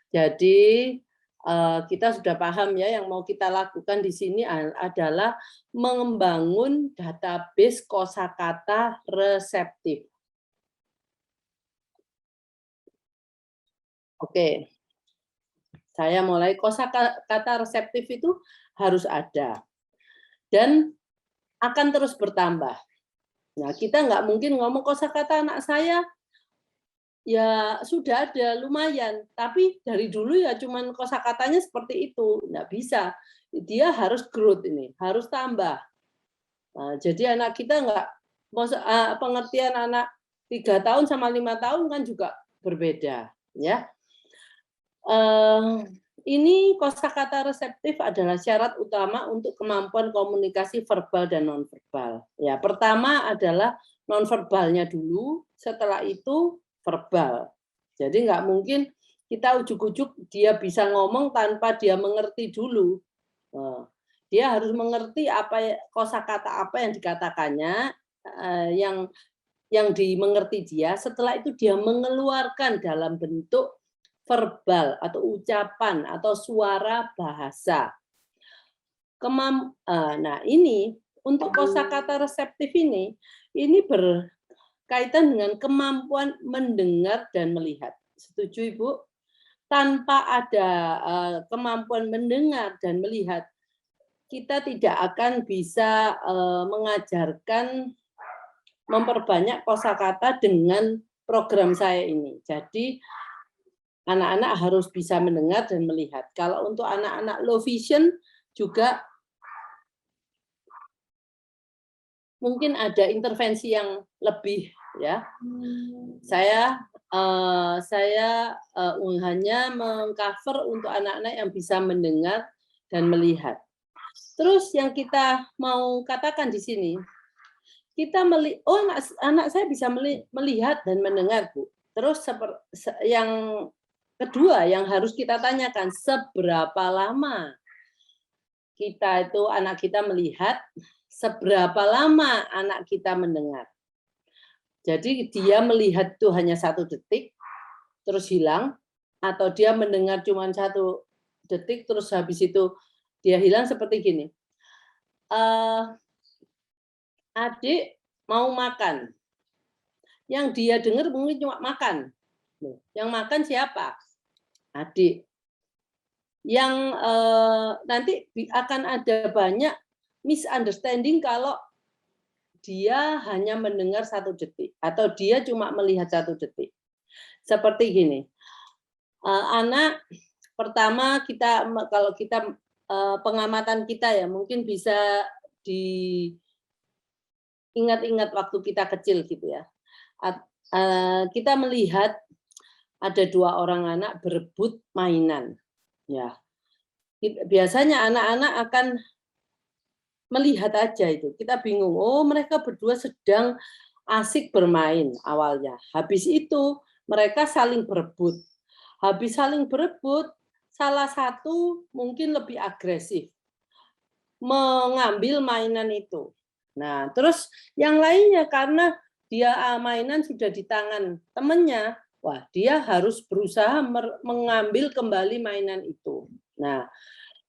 Jadi kita sudah paham ya, yang mau kita lakukan di sini adalah membangun database kosakata reseptif. Oke, saya mulai. Kosakata reseptif itu harus ada dan akan terus bertambah. Nah, kita nggak mungkin ngomong kosakata anak saya ya sudah ada lumayan, tapi dari dulu ya cuman kosakatanya seperti itu, nggak bisa. Dia harus growth ini, harus tambah. Nah, jadi anak kita nggak, pengertian anak 3 tahun sama 5 tahun kan juga berbeda, ya. Ini kosakata reseptif adalah syarat utama untuk kemampuan komunikasi verbal dan nonverbal. Ya, pertama adalah nonverbalnya dulu, setelah itu verbal. Jadi nggak mungkin kita ujuk-ujuk dia bisa ngomong tanpa dia mengerti dulu. Dia harus mengerti kosakata apa yang dikatakannya, yang dimengerti dia. Setelah itu dia mengeluarkan dalam bentuk verbal atau ucapan atau suara bahasa. Nah ini untuk kosakata reseptif ini berkaitan dengan kemampuan mendengar dan melihat. Setuju Ibu? Tanpa ada kemampuan mendengar dan melihat, kita tidak akan bisa mengajarkan memperbanyak kosakata dengan program saya ini. Jadi anak-anak harus bisa mendengar dan melihat. Kalau untuk anak-anak low vision juga mungkin ada intervensi yang lebih ya. Saya hanya mengcover untuk anak-anak yang bisa mendengar dan melihat. Terus yang kita mau katakan di sini, kita anak saya bisa melihat dan mendengar, Bu. Terus yang kedua yang harus kita tanyakan, seberapa lama anak kita melihat, seberapa lama anak kita mendengar. Jadi dia melihat itu hanya 1 detik, terus hilang, atau dia mendengar cuma 1 detik, terus habis itu dia hilang seperti gini. Adik mau makan, yang dia dengar mungkin cuma makan. Yang makan siapa? Adik. Yang nanti akan ada banyak misunderstanding kalau dia hanya mendengar 1 detik atau dia cuma melihat 1 detik. Seperti gini, anak pertama kalau kita pengamatan kita ya mungkin bisa diingat-ingat waktu kita kecil gitu ya. Kita melihat ada 2 orang anak berebut mainan. Ya. Biasanya anak-anak akan melihat aja itu. Kita bingung, oh mereka berdua sedang asik bermain awalnya. Habis itu mereka saling berebut. Habis saling berebut, salah satu mungkin lebih agresif mengambil mainan itu. Nah, terus yang lainnya karena dia mainan sudah di tangan temannya, wah dia harus berusaha mengambil kembali mainan itu. Nah,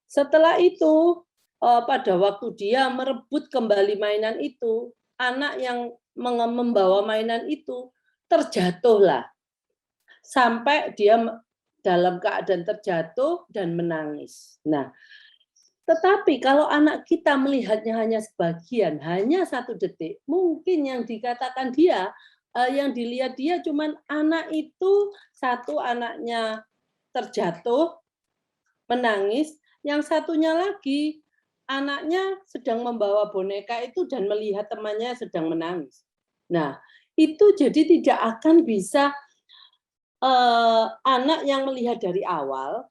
setelah itu pada waktu dia merebut kembali mainan itu, anak yang membawa mainan itu terjatuhlah. Sampai dia dalam keadaan terjatuh dan menangis. Nah, tetapi kalau anak kita melihatnya hanya sebagian, hanya 1 detik, mungkin yang dikatakan dia, yang dilihat dia cuman anak itu, 1 anaknya terjatuh, menangis, yang satunya lagi anaknya sedang membawa boneka itu dan melihat temannya sedang menangis. Nah, itu jadi tidak akan bisa anak yang melihat dari awal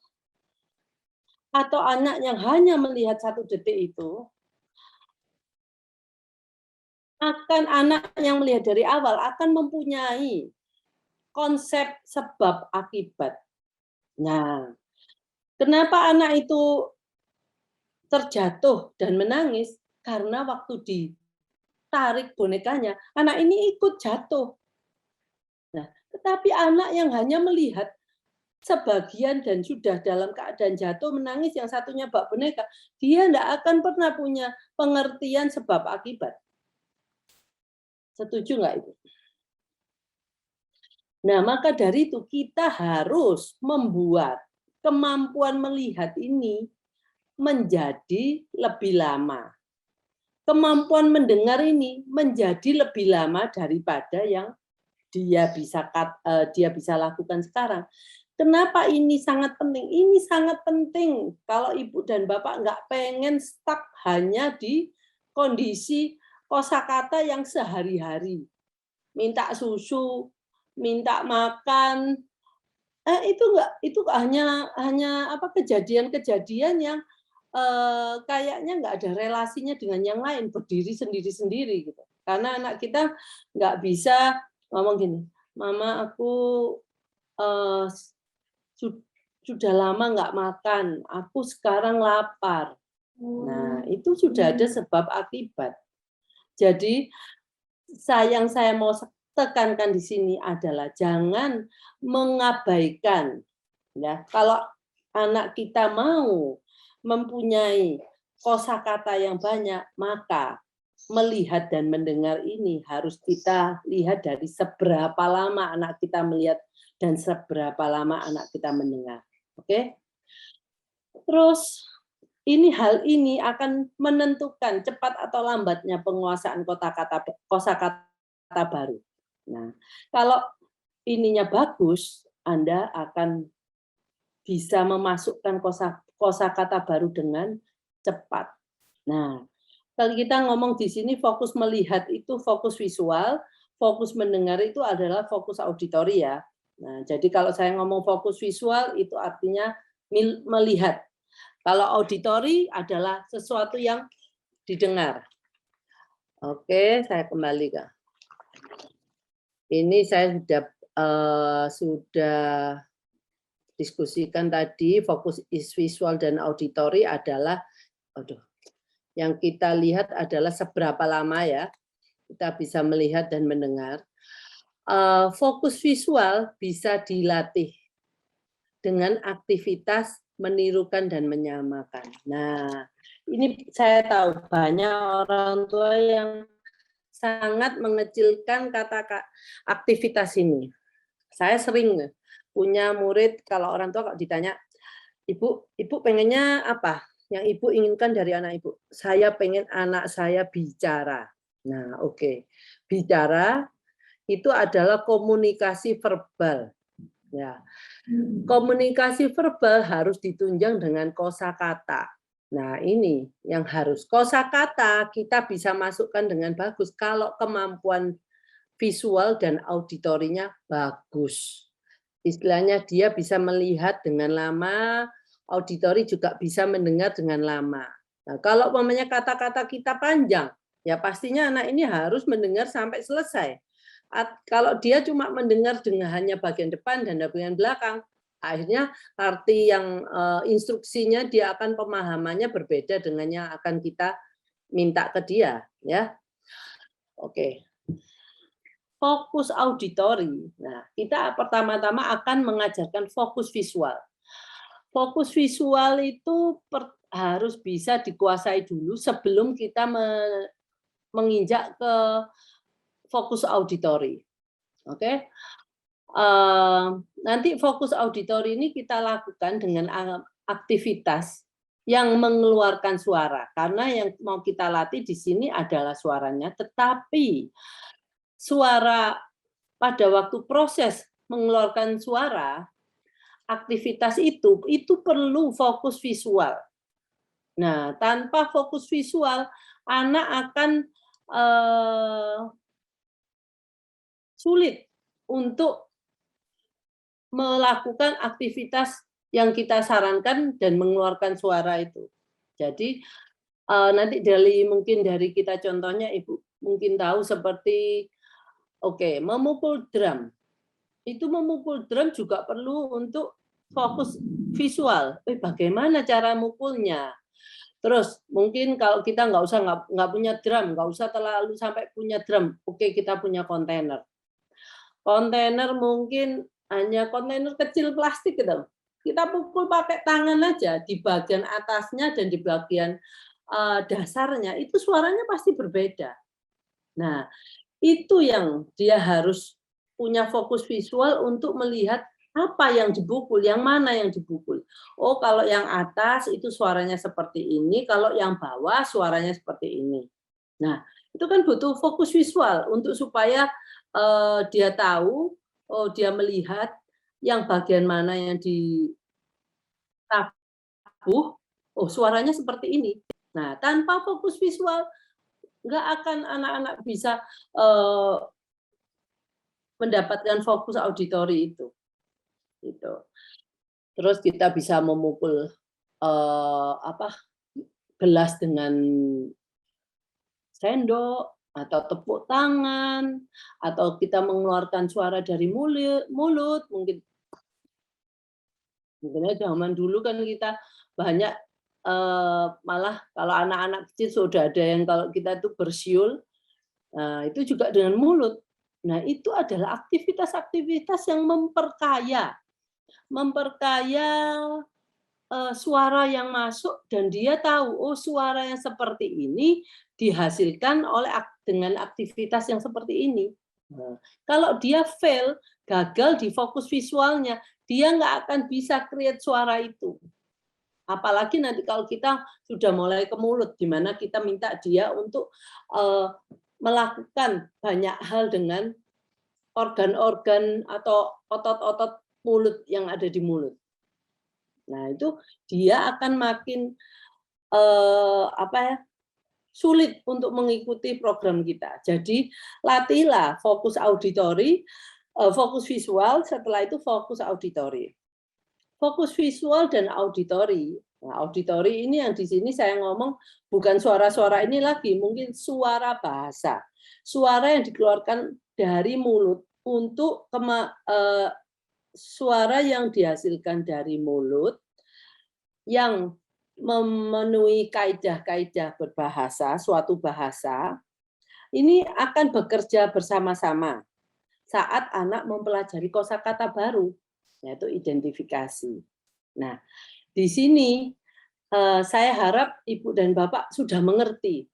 atau anak yang hanya melihat 1 detik itu, anak yang melihat dari awal akan mempunyai konsep sebab akibat. Nah, kenapa anak itu terjatuh dan menangis? Karena waktu ditarik bonekanya, anak ini ikut jatuh. Nah, tetapi anak yang hanya melihat sebagian dan sudah dalam keadaan jatuh menangis, yang satunya bak boneka, dia tidak akan pernah punya pengertian sebab akibat. Setuju nggak Ibu? Nah, maka dari itu kita harus membuat kemampuan melihat ini menjadi lebih lama. Kemampuan mendengar ini menjadi lebih lama daripada yang dia bisa lakukan sekarang. Kenapa ini sangat penting? Ini sangat penting kalau Ibu dan Bapak nggak pengen stuck hanya di kondisi kosakata yang sehari-hari. Minta susu, minta makan, itu hanya kejadian-kejadian yang kayaknya nggak ada relasinya dengan yang lain, berdiri sendiri-sendiri gitu. Karena anak kita nggak bisa ngomong gini, Mama aku sudah lama nggak makan, aku sekarang lapar. Nah, itu sudah ada sebab akibat. Jadi yang saya mau tekankan di sini adalah jangan mengabaikan, ya. Kalau anak kita mau mempunyai kosakata yang banyak, maka melihat dan mendengar ini harus kita lihat dari seberapa lama anak kita melihat dan seberapa lama anak kita mendengar. Oke? Terus hal ini akan menentukan cepat atau lambatnya penguasaan kosakata baru. Nah, kalau ininya bagus, Anda akan bisa memasukkan kosakata baru dengan cepat. Nah, kalau kita ngomong di sini fokus melihat itu fokus visual, fokus mendengar itu adalah fokus auditori ya. Nah, jadi kalau saya ngomong fokus visual itu artinya melihat. Kalau auditori adalah sesuatu yang didengar. Oke, saya kembali ke. Ini saya sudah diskusikan tadi, fokus visual dan auditori adalah, yang kita lihat adalah seberapa lama ya kita bisa melihat dan mendengar. Fokus visual bisa dilatih dengan aktivitas menirukan dan menyamakan. Nah, ini saya tahu banyak orang tua yang sangat mengecilkan kata aktivitas ini. Saya sering punya murid, kalau orang tua kalau ditanya, Ibu pengennya apa? Yang Ibu inginkan dari anak Ibu? Saya pengen anak saya bicara. Nah, oke. Bicara itu adalah komunikasi verbal. Ya. Komunikasi verbal harus ditunjang dengan kosakata. Nah, ini yang harus. Kosakata kita bisa masukkan dengan bagus kalau kemampuan visual dan auditorinya bagus. Istilahnya dia bisa melihat dengan lama, auditori juga bisa mendengar dengan lama. Nah, kalau umpamanya kata-kata kita panjang, ya pastinya anak ini harus mendengar sampai selesai. Kalau dia cuma mendengar dengan hanya bagian depan dan bagian belakang, akhirnya arti yang instruksinya dia akan pemahamannya berbeda dengan yang akan kita minta ke dia, ya. Oke. Fokus auditori. Nah, kita pertama-tama akan mengajarkan fokus visual. Fokus visual itu harus bisa dikuasai dulu sebelum kita menginjak ke fokus auditori. Oke. Nanti fokus auditori ini kita lakukan dengan aktivitas yang mengeluarkan suara, karena yang mau kita latih di sini adalah suaranya, tetapi suara pada waktu proses mengeluarkan suara, aktivitas itu perlu fokus visual. Nah, tanpa fokus visual, anak akan sulit untuk melakukan aktivitas yang kita sarankan dan mengeluarkan suara itu. Jadi nanti mungkin dari kita contohnya Ibu mungkin tahu seperti memukul drum. Itu memukul drum juga perlu untuk fokus visual. Bagaimana cara mukulnya? Terus mungkin kalau kita nggak punya drum, nggak usah terlalu sampai punya drum. Oke, kita punya kontainer. Kontainer mungkin hanya kontainer kecil plastik gitu. Kita pukul pakai tangan aja di bagian atasnya dan di bagian dasarnya itu suaranya pasti berbeda. Nah, itu yang dia harus punya fokus visual untuk melihat apa yang dipukul, yang mana yang dipukul. Oh, kalau yang atas itu suaranya seperti ini, kalau yang bawah suaranya seperti ini. Nah, itu kan butuh fokus visual untuk supaya dia tahu, oh dia melihat yang bagian mana yang ditabuh, oh suaranya seperti ini. Nah, tanpa fokus visual nggak akan anak-anak bisa mendapatkan fokus auditori itu. Gitu. Terus kita bisa memukul gelas dengan sendok atau tepuk tangan atau kita mengeluarkan suara dari mulut mungkin zaman dulu kan kita banyak malah kalau anak-anak kecil sudah ada yang kalau kita tuh bersiul, itu juga dengan mulut. Nah itu adalah aktivitas-aktivitas yang memperkaya suara yang masuk dan dia tahu oh suara yang seperti ini dihasilkan dengan aktivitas yang seperti ini. Nah, kalau dia fail, gagal di fokus visualnya, dia nggak akan bisa create suara itu. Apalagi nanti kalau kita sudah mulai ke mulut, di mana kita minta dia untuk melakukan banyak hal dengan organ-organ atau otot-otot mulut yang ada di mulut. Nah, itu dia akan makin sulit untuk mengikuti program kita. Jadi, latihlah fokus auditori, fokus visual, setelah itu fokus auditori. Fokus visual dan auditori. Nah, auditori ini yang di sini saya ngomong bukan suara-suara ini lagi, mungkin suara bahasa. Suara yang dikeluarkan dari mulut untuk suara yang dihasilkan dari mulut yang memenuhi kaidah-kaidah berbahasa, suatu bahasa, ini akan bekerja bersama-sama saat anak mempelajari kosakata baru, yaitu identifikasi. Nah, di sini saya harap Ibu dan Bapak sudah mengerti.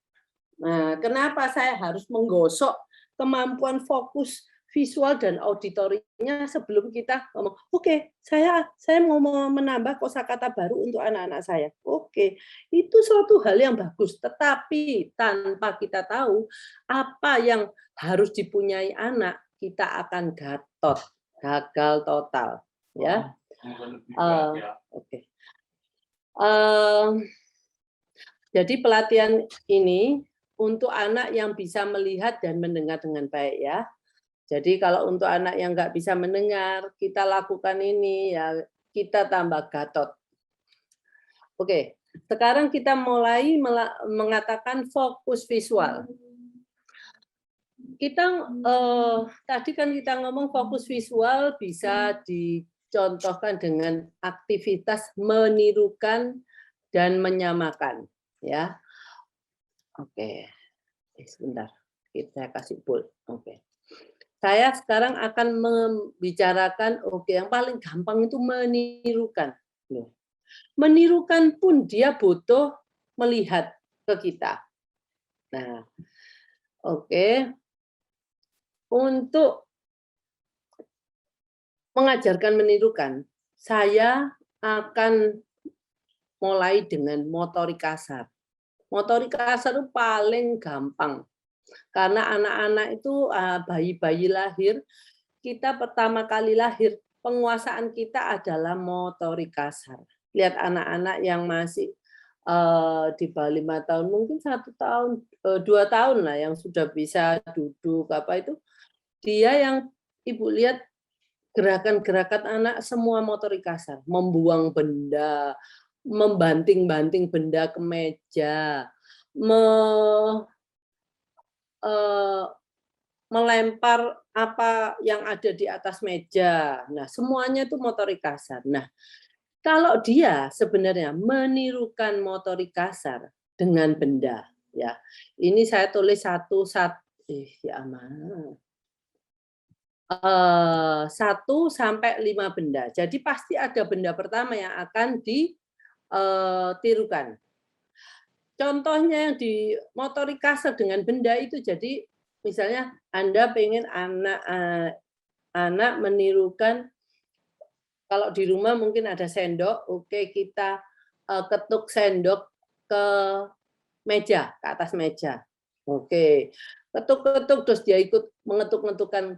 Nah, kenapa saya harus menggosok kemampuan fokus visual dan auditorinya sebelum kita ngomong, oke, saya mau menambah kosakata baru untuk anak-anak saya. Oke, itu suatu hal yang bagus. Tetapi tanpa kita tahu apa yang harus dipunyai anak, kita akan gagal total. Ya. Oke. Jadi pelatihan ini untuk anak yang bisa melihat dan mendengar dengan baik ya. Jadi kalau untuk anak yang nggak bisa mendengar, kita lakukan ini ya kita tambah gatot. Oke, sekarang kita mulai mengatakan fokus visual. Kita tadi kan kita ngomong fokus visual bisa dicontohkan dengan aktivitas menirukan dan menyamakan, ya. Oke, sebentar, kita kasih bold. Oke. Saya sekarang akan membicarakan, yang paling gampang itu menirukan. Menirukan pun dia butuh melihat ke kita. Nah, oke. Untuk mengajarkan menirukan, saya akan mulai dengan motorik kasar. Motorik kasar itu paling gampang. Karena anak-anak itu bayi-bayi lahir, kita pertama kali lahir, penguasaan kita adalah motorik kasar. Lihat anak-anak yang masih di bawah 5 tahun, mungkin 1 tahun, 2 tahun lah yang sudah bisa duduk, apa itu, dia yang Ibu lihat gerakan-gerakan anak semua motorik kasar, membuang benda, membanting-banting benda ke meja, melempar apa yang ada di atas meja. Nah, semuanya itu motorik kasar. Nah, kalau dia sebenarnya menirukan motorik kasar dengan benda, ya. Ini saya tulis satu-satu. 1 sampai 5 benda. Jadi pasti ada benda pertama yang akan ditirukan. Contohnya yang di motorik kasar dengan benda itu, jadi misalnya Anda pengen anak menirukan, kalau di rumah mungkin ada sendok, oke kita ketuk sendok ke meja, ke atas meja. Oke, ketuk-ketuk terus dia ikut mengetuk-ngetukkan,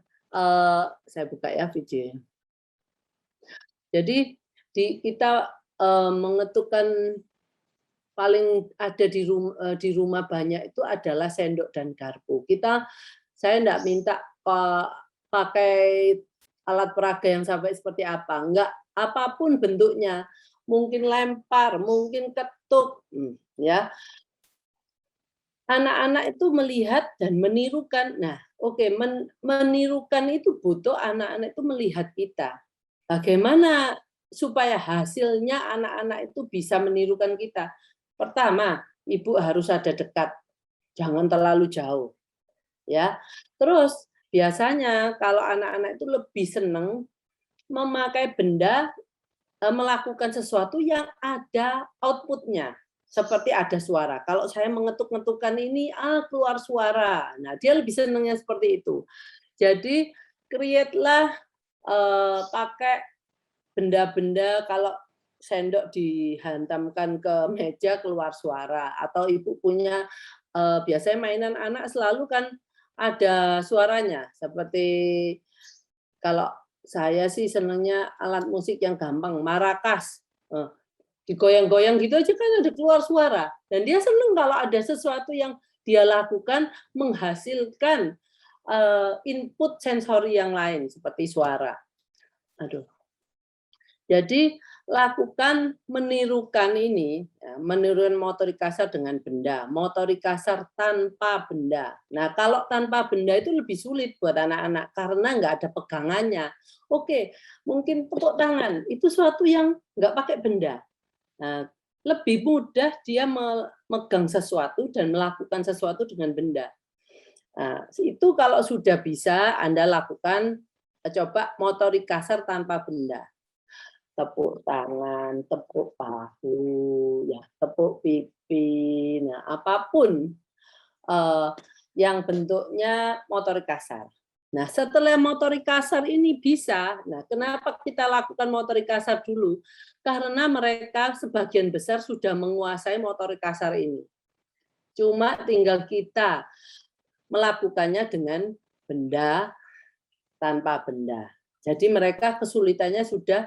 saya buka ya videonya. Jadi kita mengetukkan paling ada di rumah banyak itu adalah sendok dan garpu. Saya enggak minta pakai alat peraga yang sampai seperti apa, enggak, apapun bentuknya, mungkin lempar, mungkin ketuk, ya. Anak-anak itu melihat dan menirukan. Nah, oke, menirukan itu butuh anak-anak itu melihat kita. Bagaimana supaya hasilnya anak-anak itu bisa menirukan kita? Pertama, ibu harus ada dekat, jangan terlalu jauh, ya. Terus biasanya kalau anak-anak itu lebih senang memakai benda, melakukan sesuatu yang ada output-nya, seperti ada suara. Kalau saya mengetuk-ngetukkan ini, keluar suara. Nah, dia lebih senangnya seperti itu. Jadi create-lah, pakai benda-benda, kalau sendok dihantamkan ke meja keluar suara, atau ibu punya biasanya mainan anak selalu kan ada suaranya, seperti kalau saya sih senangnya alat musik yang gampang, marakas. Digoyang-goyang gitu aja kan ada keluar suara, dan dia senang kalau ada sesuatu yang dia lakukan menghasilkan input sensori yang lain seperti suara. Aduh. Jadi lakukan menirukan ini, ya, menirukan motorik kasar dengan benda, motorik kasar tanpa benda. Nah, kalau tanpa benda itu lebih sulit buat anak-anak karena nggak ada pegangannya. Oke, mungkin tepuk tangan, itu suatu yang nggak pakai benda. Nah, lebih mudah dia memegang sesuatu dan melakukan sesuatu dengan benda. Nah, itu kalau sudah bisa Anda lakukan, coba motorik kasar tanpa benda. Tepuk tangan, tepuk bahu, ya, tepuk pipi, nah apapun yang bentuknya motorik kasar. Nah, setelah motorik kasar ini bisa, nah kenapa kita lakukan motorik kasar dulu? Karena mereka sebagian besar sudah menguasai motorik kasar ini. Cuma tinggal kita melakukannya dengan benda tanpa benda. Jadi mereka kesulitannya sudah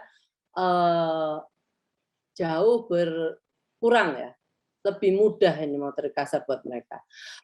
jauh berkurang, ya, lebih mudah ini motorik kasar buat mereka.